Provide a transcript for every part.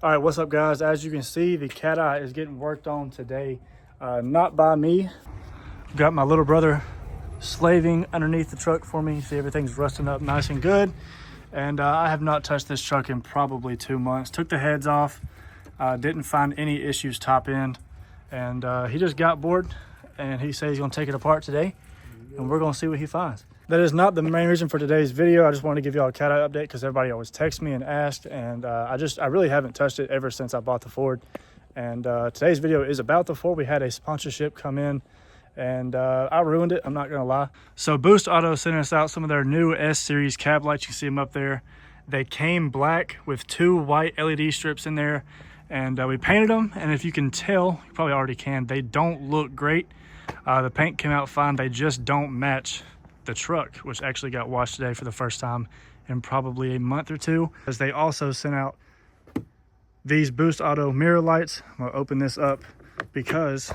All right, what's up, guys? As you can see, the cat eye is getting worked on today, not by me. Got my little brother slaving underneath the truck for me. See, everything's rusting up nice and good. And I have not touched this truck in probably 2 months. Took the heads off, didn't find any issues top end. And he just got bored and he says he's gonna take it apart today and we're gonna see what he finds. That is not the main reason for today's video. I just wanted to give y'all a cat eye update because everybody always texts me and asked, and I really haven't touched it ever since I bought the Ford. And today's video is about the Ford. We had a sponsorship come in and I ruined it, I'm not gonna lie. So Boost Auto sent us out some of their new S-Series cab lights. You can see them up there. They came black with 2 white LED strips in there, and we painted them. And if you can tell, you probably already can, they don't look great. The paint came out fine. They just don't match the truck, which actually got washed today for the first time in probably a month or two. As they also sent out these Boost Auto mirror lights. I'm gonna open this up because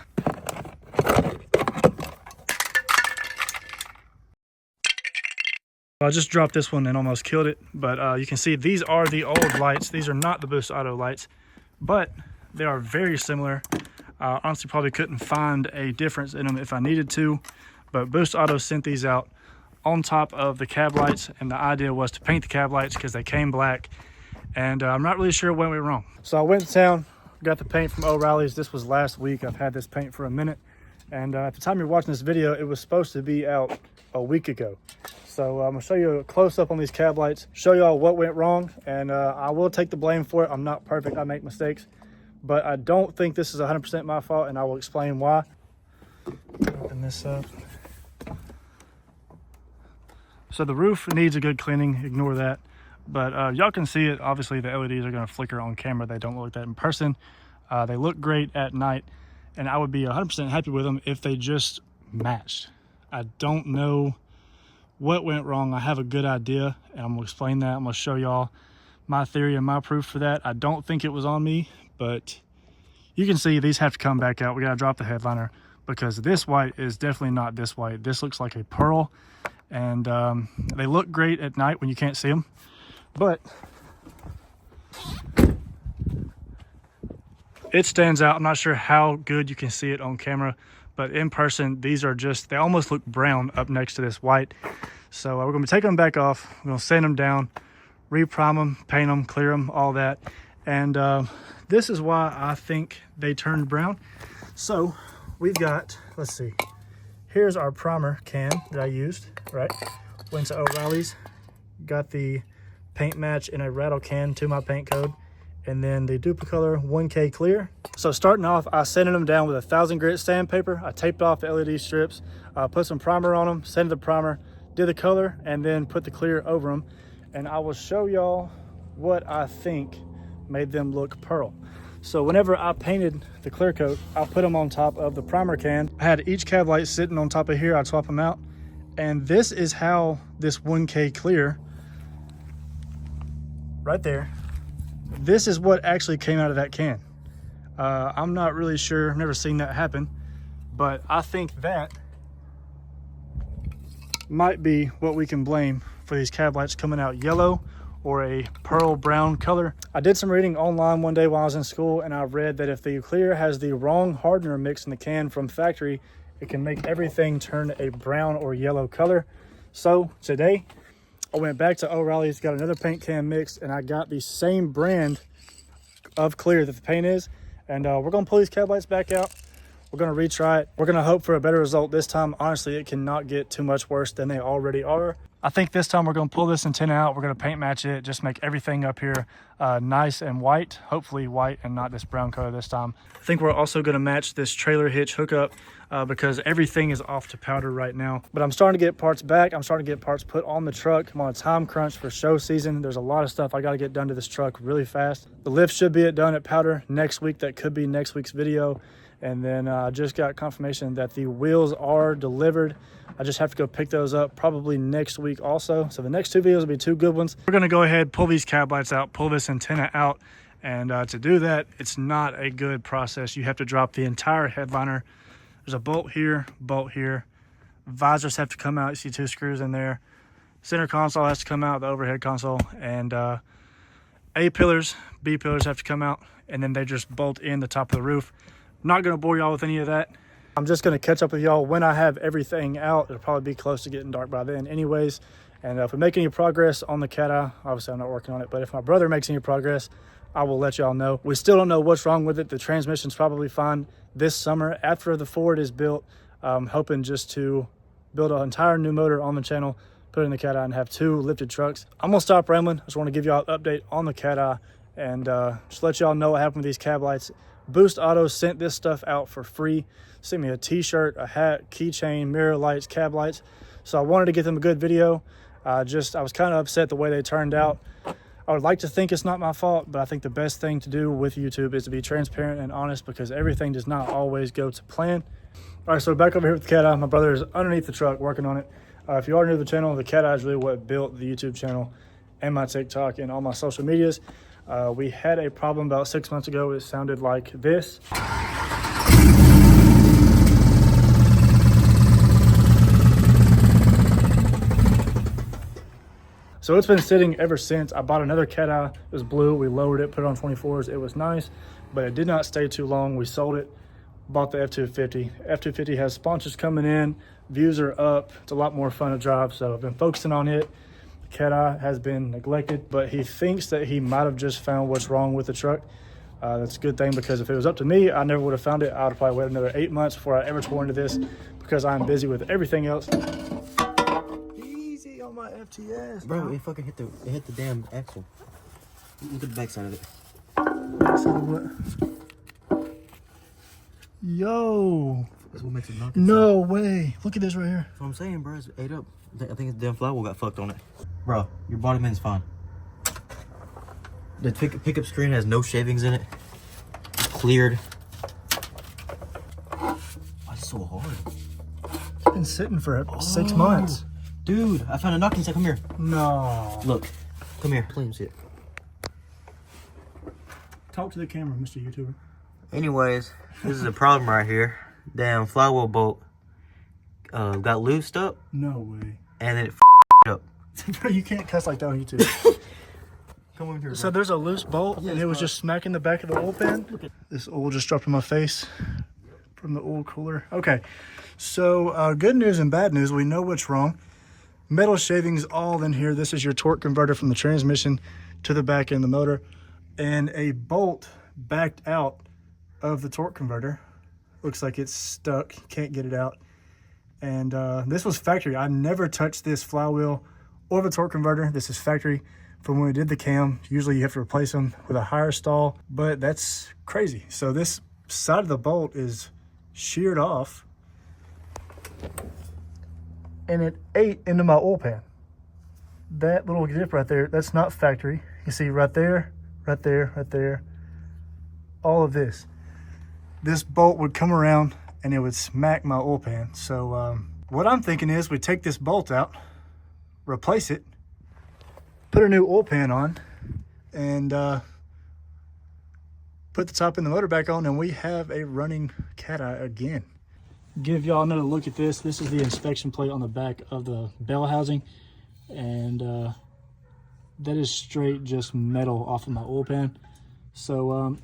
I just dropped this one and almost killed it. But you can see these are the old lights. These are not the Boost Auto lights, but they are very similar. Honestly, probably couldn't find a difference in them if I needed to, but Boost Auto sent these out on top of the cab lights, and the idea was to paint the cab lights because they came black, and I'm not really sure what went wrong. So I went to town, got the paint from O'Reilly's. This was last week. I've had this paint for a minute, and at the time you're watching this video, it was supposed to be out a week ago. So I'm gonna show you a close-up on these cab lights, show y'all what went wrong, and I will take the blame for it. I'm not perfect, I make mistakes, but I don't think this is 100% my fault, and I will explain why. Open this up. So the roof needs a good cleaning, ignore that. But y'all can see it. Obviously the LEDs are gonna flicker on camera. They don't look like that in person. They look great at night, and I would be 100% happy with them if they just matched. I don't know what went wrong. I have a good idea, and I'm gonna explain that. I'm gonna show y'all my theory and my proof for that. I don't think it was on me, but you can see these have to come back out. We gotta drop the headliner because this white is definitely not this white. This looks like a pearl. And they look great at night when you can't see them, but it stands out. I'm not sure how good you can see it on camera, but in person, these are just, they almost look brown up next to this white. So we're gonna be taking them back off. We're gonna sand them down, re-prime them, paint them, clear them, all that. And this is why I think they turned brown. So we've got, let's see. Here's our primer can that I used, right? Went to O'Reilly's, got the paint match in a rattle can to my paint code, and then the Duplicolor 1K clear. So starting off, I sanded them down with 1000 grit sandpaper. I taped off the LED strips, put some primer on them, sanded the primer, did the color, and then put the clear over them. And I will show y'all what I think made them look pearl. So whenever I painted the clear coat, I'll put them on top of the primer can. I had each cab light sitting on top of here. I'd swap them out. And this is how this 1K clear, right there, this is what actually came out of that can. I'm not really sure, I've never seen that happen, but I think that might be what we can blame for these cab lights coming out yellow or a pearl brown color. I did some reading online one day while I was in school, and I read that if the clear has the wrong hardener mix in the can from factory, it can make everything turn a brown or yellow color. So today I went back to O'Reilly's, got another paint can mix, and I got the same brand of clear that the paint is. And we're gonna pull these cab lights back out. We're gonna retry it. We're gonna hope for a better result this time. Honestly, it cannot get too much worse than they already are. I think this time we're gonna pull this antenna out. We're gonna paint match it, just make everything up here nice and white, hopefully white and not this brown color this time. I think we're also gonna match this trailer hitch hookup because everything is off to powder right now. But I'm starting to get parts back. I'm starting to get parts put on the truck. I'm on a time crunch for show season. There's a lot of stuff I gotta get done to this truck really fast. The lift should be done at powder next week. That could be next week's video. And then I just got confirmation that the wheels are delivered. I just have to go pick those up probably next week also. So the next 2 videos will be 2 good ones. We're gonna go ahead, pull these cab lights out, pull this antenna out. And to do that, it's not a good process. You have to drop the entire headliner. There's a bolt here, visors have to come out. You see 2 screws in there. Center console has to come out, the overhead console. And A pillars, B pillars have to come out, and then they just bolt in the top of the roof. I'm not going to bore y'all with any of that. I'm just going to catch up with y'all when I have everything out. It'll probably be close to getting dark by then anyways. And if we make any progress on the cat-eye, obviously I'm not working on it, but if my brother makes any progress, I will let y'all know. We still don't know what's wrong with it. The transmission's probably fine this summer after the Ford is built. I'm hoping just to build an entire new motor on the channel, put it in the cat-eye, and have 2 lifted trucks. I'm gonna stop rambling. I just want to give y'all an update on the cat-eye and just let y'all know what happened with these cab lights. Boost Auto sent this stuff out for free. Sent me a t-shirt, a hat, keychain, mirror lights, cab lights. So I wanted to get them a good video. I was kind of upset the way they turned out. I would like to think it's not my fault, but I think the best thing to do with YouTube is to be transparent and honest, because everything does not always go to plan. All right, so back over here with the cat-eye. My brother is underneath the truck working on it. If you are new to the channel, the cat-eye is really what built the YouTube channel and my TikTok and all my social medias. We had a problem about 6 months ago. It sounded like this. So it's been sitting ever since. I bought another cat-eye. It was blue. We lowered it, put it on 24s. It was nice, but it did not stay too long. We sold it, bought the F-250. F-250 has sponsors coming in. Views are up. It's a lot more fun to drive, so I've been focusing on it. The cat-eye has been neglected, but he thinks that he might have just found what's wrong with the truck. That's a good thing, because if it was up to me, I never would have found it. I would have probably waited another 8 months before I ever tore into this, because I'm busy with everything else. On my FTS, bro. It fucking hit the damn axle. Look at the back side of it. Backside of what? Yo. That's what makes it knock. No way. Look at this right here. That's what I'm saying, bro. It's ate up. I think the damn flywheel got fucked on it. Bro, your body man's fine. The pickup screen has no shavings in it. It's cleared. Why is it so hard? It's been sitting for 6 months. Dude, I found a knocking set. Come here. No. Look. Come here. Please see it. Talk to the camera, Mr. YouTuber. Anyways, this is a problem right here. Damn flywheel bolt got loosed up. No way. And then it up. Bro, you can't cuss like that on YouTube. Come over here. So there's a loose bolt, and it was just smacking the back of the oil pan. This oil just dropped in my face from the oil cooler. Okay, so good news and bad news. We know what's wrong. Metal shavings all in here. This is your torque converter from the transmission to the back end of the motor, and a bolt backed out of the torque converter. Looks like it's stuck. Can't get it out. And this was factory. I never touched this flywheel or the torque converter. This is factory from when we did the cam. Usually you have to replace them with a higher stall, but that's crazy. So this side of the bolt is sheared off, and it ate into my oil pan. That little dip right there, that's not factory. You see right there, right there, right there, all of this. This bolt would come around and it would smack my oil pan. So what I'm thinking is we take this bolt out, replace it, put a new oil pan on, and put the top end of the motor back on, and we have a running cat-eye again. Give y'all another look at this. This is the inspection plate on the back of the bell housing, and that is straight just metal off of my oil pan. So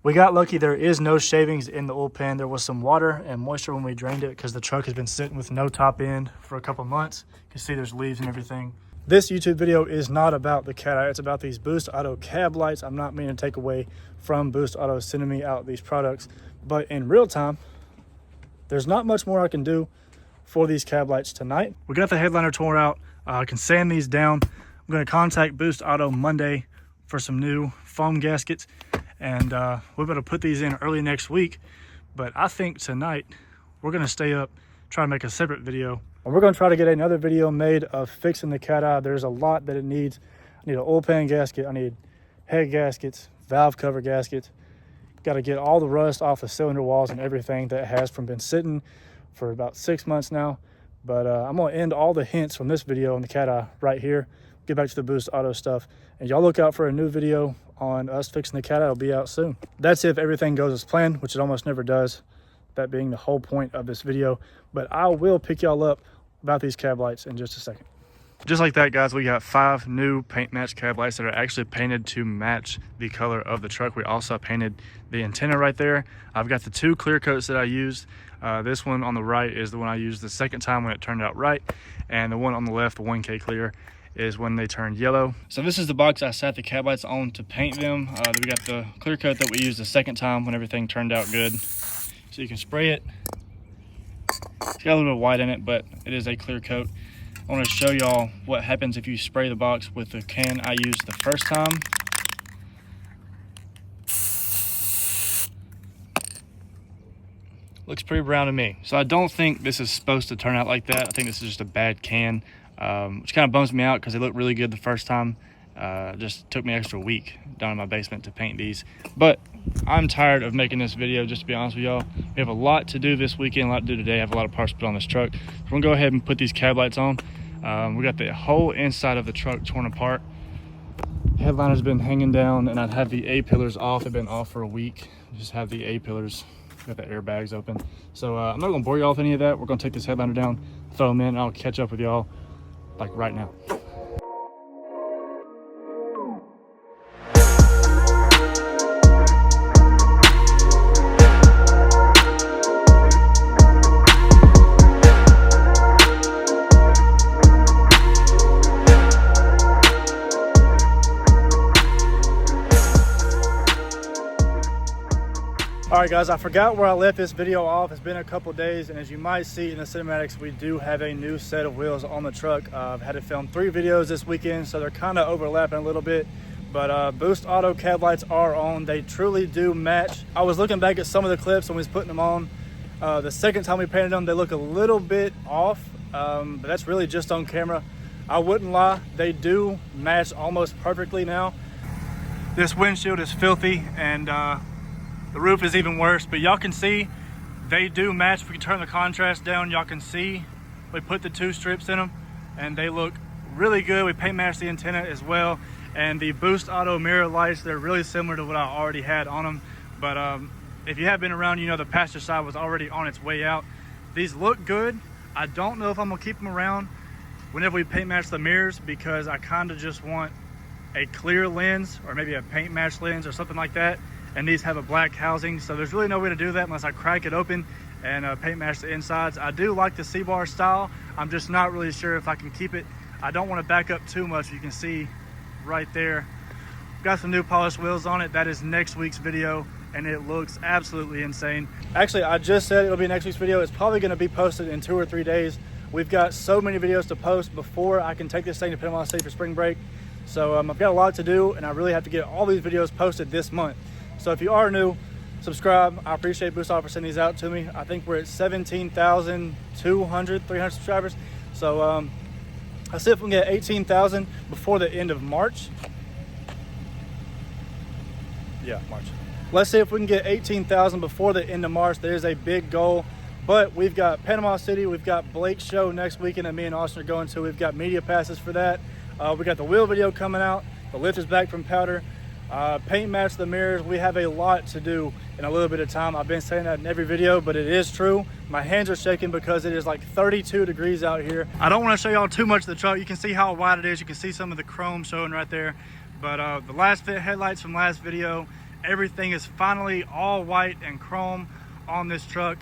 we got lucky. There is no shavings in the oil pan. There was some water and moisture when we drained it, because the truck has been sitting with no top end for a couple months. You can see there's leaves and everything. This YouTube video is not about the cat-eye. It's about these Boost Auto cab lights. I'm not meaning to take away from Boost Auto sending me out these products, but in real time, there's not much more I can do for these cab lights tonight. We got the headliner torn out. I can sand these down. I'm going to contact Boost Auto Monday for some new foam gaskets, and we're going to put these in early next week. But I think tonight we're going to stay up, try to make a separate video. And we're going to try to get another video made of fixing the cat-eye. There's a lot that it needs. I need an oil pan gasket. I need head gaskets, valve cover gaskets. Got to get all the rust off the cylinder walls and everything that has been sitting for about 6 months now. But I'm going to end all the hints from this video on the cat-eye right here. Get back to the Boost Auto stuff. And y'all look out for a new video on us fixing the cat-eye. It'll be out soon. That's if everything goes as planned, which it almost never does. That being the whole point of this video. But I will pick y'all up about these cab lights in just a second. Just like that, guys, we got 5 new paint match cab lights that are actually painted to match the color of the truck. We also painted the antenna right there. I've got the 2 clear coats that I used. This one on the right is the one I used the second time when it turned out right, and the one on the left, the 1K clear, is when they turned yellow. So this is the box I sat the cab lights on to paint them. We got the clear coat that we used the second time when everything turned out good. So you can spray it. It's got a little bit of white in it, but it is a clear coat. I want to show y'all what happens if you spray the box with the can I used the first time. Looks pretty brown to me. So I don't think this is supposed to turn out like that. I think this is just a bad can, which kind of bums me out because they looked really good the first time. Just took me an extra week down in my basement to paint these. But I'm tired of making this video, just to be honest with y'all. We have a lot to do this weekend, a lot to do today. I have a lot of parts to put on this truck. So we're gonna go ahead and put these cab lights on. We got the whole inside of the truck torn apart. Headliner's been hanging down, and I'd have the A-pillars off. They've been off for a week. Just have the A-pillars, got the airbags open. So I'm not gonna bore y'all with any of that. We're gonna take this headliner down, throw them in, and I'll catch up with y'all like right now. All right, guys, I forgot where I left this video off. It's been a couple days, and as you might see in the cinematics, we do have a new set of wheels on the truck. I've had to film 3 videos this weekend, so they're kind of overlapping a little bit, but Boost Auto cab lights are on. They truly do match. I was looking back at some of the clips when we was putting them on. The second time we painted them, they look a little bit off, but that's really just on camera. I wouldn't lie, they do match almost perfectly now. This windshield is filthy, and the roof is even worse, but y'all can see they do match. If we can turn the contrast down, y'all can see we put the 2 strips in them and they look really good. We paint matched the antenna as well, and the Boost Auto mirror lights, they're really similar to what I already had on them. But if you have been around, you know the passenger side was already on its way out. These look good. I don't know if I'm gonna keep them around whenever we paint match the mirrors, because I kind of just want a clear lens or maybe a paint match lens or something like that. And these have a black housing, so there's really no way to do that unless I crack it open and paint match the insides. I do like the C-bar style. I'm just not really sure if I can keep it. I don't want to back up too much. You can see right there. Got some new polished wheels on it. That is next week's video, and it looks absolutely insane. Actually, I just said it'll be next week's video. It's probably going to be posted in 2 or 3 days. We've got so many videos to post before I can take this thing to Panama City for spring break. So I've got a lot to do, and I really have to get all these videos posted this month. So if you are new, subscribe. I appreciate Boost Auto for sending these out to me. I think we're at 17,200, 300 subscribers. So let's see if we can get 18,000 before the end of March. Yeah, March. Let's see if we can get 18,000 before the end of March. There's a big goal. But we've got Panama City, we've got Blake's show next weekend that me and Austin are going to. We've got media passes for that. We got the wheel video coming out. The lift is back from powder. Paint match the mirrors. We have a lot to do in a little bit of time. I've been saying that in every video, but it is true. My hands are shaking because it is like 32 degrees out here. I don't want to show y'all too much of the truck. You can see how wide it is. You can see some of the chrome showing right there. But the last fit headlights from last video, everything is finally all white and chrome on this truck.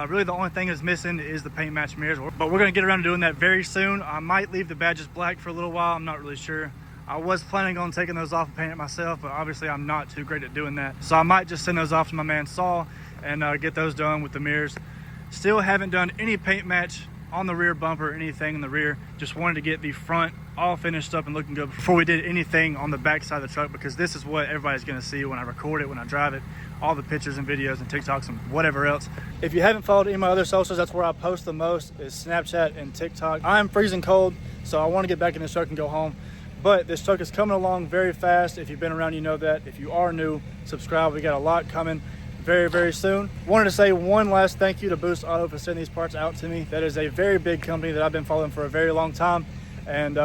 Really the only thing that's missing is the paint match mirrors, but we're going to get around to doing that very soon. I might leave the badges black for a little while. I'm not really sure. I was planning on taking those off and painting it myself, but obviously I'm not too great at doing that. So I might just send those off to my man Saul and get those done with the mirrors. Still haven't done any paint match on the rear bumper or anything in the rear. Just wanted to get the front all finished up and looking good before we did anything on the back side of the truck, because this is what everybody's gonna see when I record it, when I drive it, all the pictures and videos and TikToks and whatever else. If you haven't followed any of my other socials, that's where I post the most, is Snapchat and TikTok. I'm freezing cold, so I want to get back in this truck and go home. But this truck is coming along very fast. If you've been around, you know that. If you are new, subscribe. We got a lot coming very, very soon. Wanted to say one last thank you to Boost Auto for sending these parts out to me. That is a very big company that I've been following for a very long time. And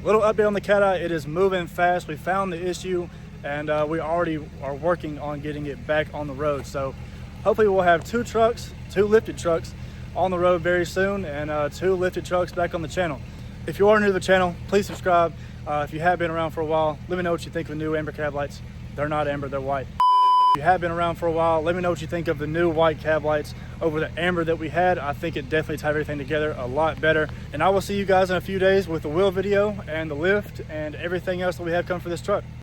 little update on the Cat-Eye, it is moving fast. We found the issue, and we already are working on getting it back on the road. So hopefully we'll have 2 trucks, 2 lifted trucks on the road very soon, and 2 lifted trucks back on the channel. If you are new to the channel, please subscribe. If you have been around for a while, let me know what you think of the new amber cab lights. They're not amber, they're white. If you have been around for a while, let me know what you think of the new white cab lights over the amber that we had. I think it definitely tied everything together a lot better. And I will see you guys in a few days with the wheel video and the lift and everything else that we have coming for this truck.